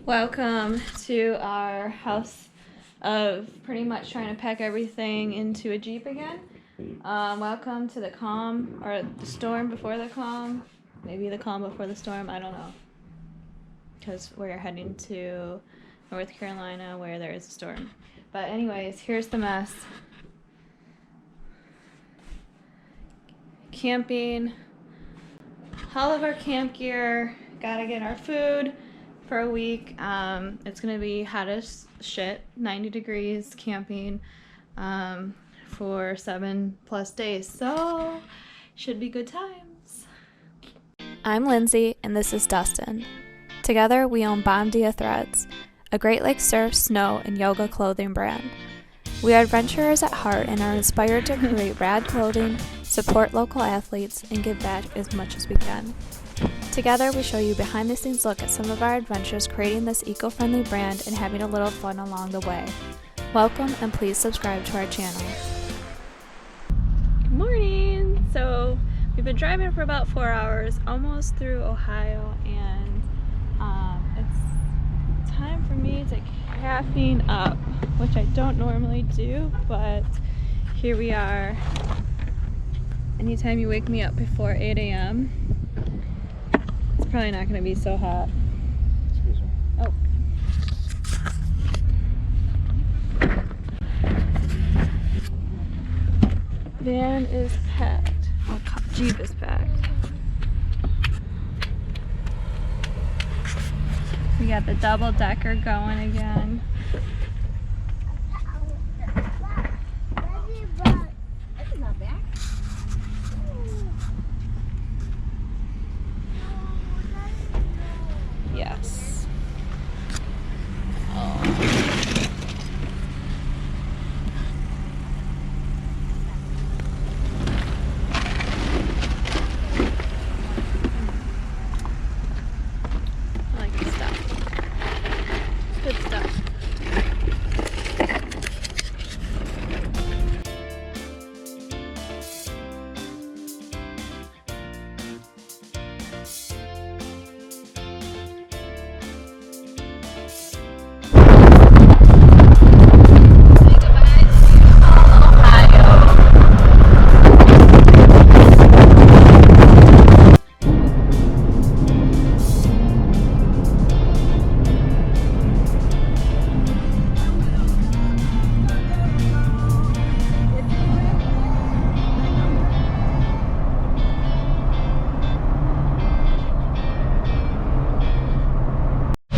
Welcome to our house of pretty much trying to pack everything into a Jeep again. Welcome to the calm, or the storm before the calm. Maybe the calm before the storm, I don't know. Because we're heading to North Carolina where there is a storm. But anyways, here's the mess. Camping. All of our camp gear. Gotta get our food for a week. It's gonna be hot as shit, 90 degrees camping for 7+ days, so should be good times. I'm Lindsay and this is Dustin. Together we own Bandia Threads, a Great Lakes surf, snow, and yoga clothing brand. We are adventurers at heart and are inspired to create rad clothing, support local athletes, and give back as much as we can. Together, we show you behind-the-scenes look at some of our adventures creating this eco-friendly brand and having a little fun along the way. Welcome, and please subscribe to our channel. Good morning! So, we've been driving for about 4 hours, almost through Ohio, and it's time for me to caffeine up, which I don't normally do, but here we are. Anytime you wake me up before 8 a.m., it's probably not going to be so hot. Excuse me. Oh. Van is packed. Oh, Jeep is packed. We got the double decker going again. Yes. Oh. I like this stuff. It's good stuff.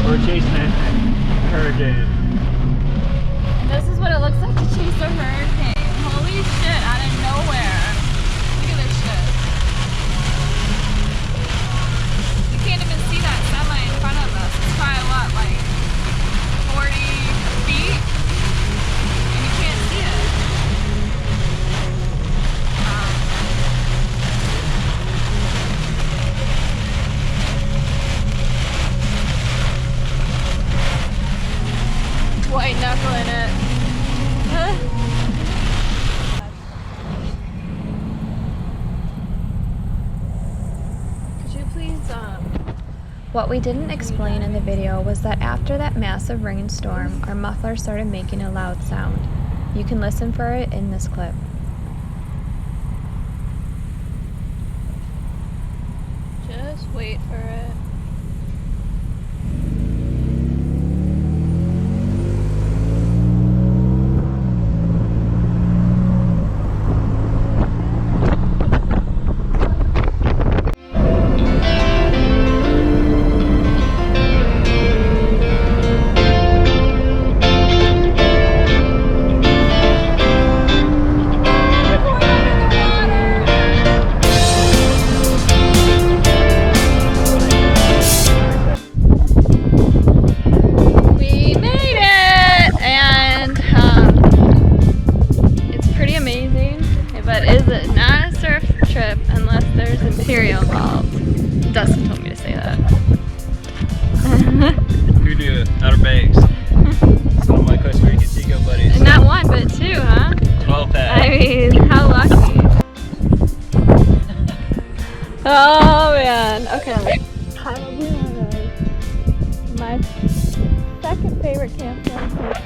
We're chasing a hurricane. This is what it looks like to chase a hurricane. Holy shit, out of nowhere. Look at this shit. You can't even see that semi in front of us. It's probably what, like 40 feet? And you can't see it. White knuckling it. Could you please, What we didn't explain in the video was that after that massive rainstorm, our muffler started making a loud sound. You can listen for it in this clip. just wait for it.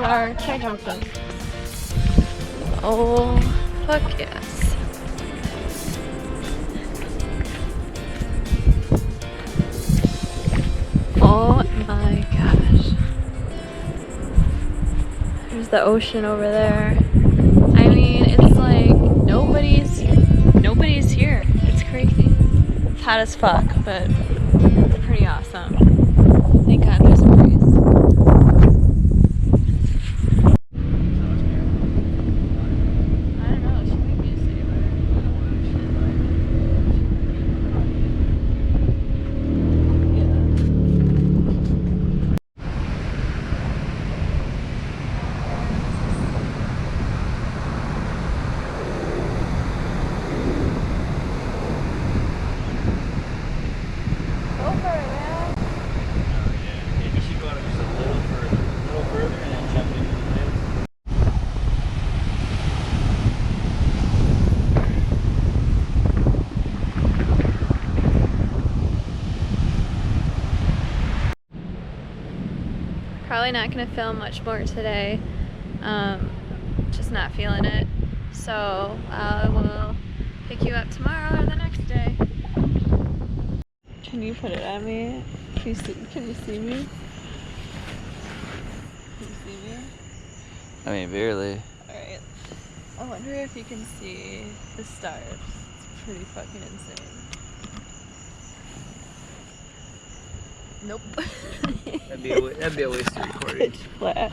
for our chair jumping. Oh, fuck yes. Oh my gosh. There's the ocean over there. I mean, it's like nobody's here. It's crazy. It's hot as fuck, but it's pretty awesome. Thank God there's a breeze. I don't know, should we be safer? Probably not gonna film much more today. Just not feeling it. So I will pick you up tomorrow or the next day. Can you put it on me? Can you see me? Can you see me? I mean, barely. Alright. I wonder if you can see the stars. It's pretty fucking insane. Nope. That'd be a waste to record it. Pitch black.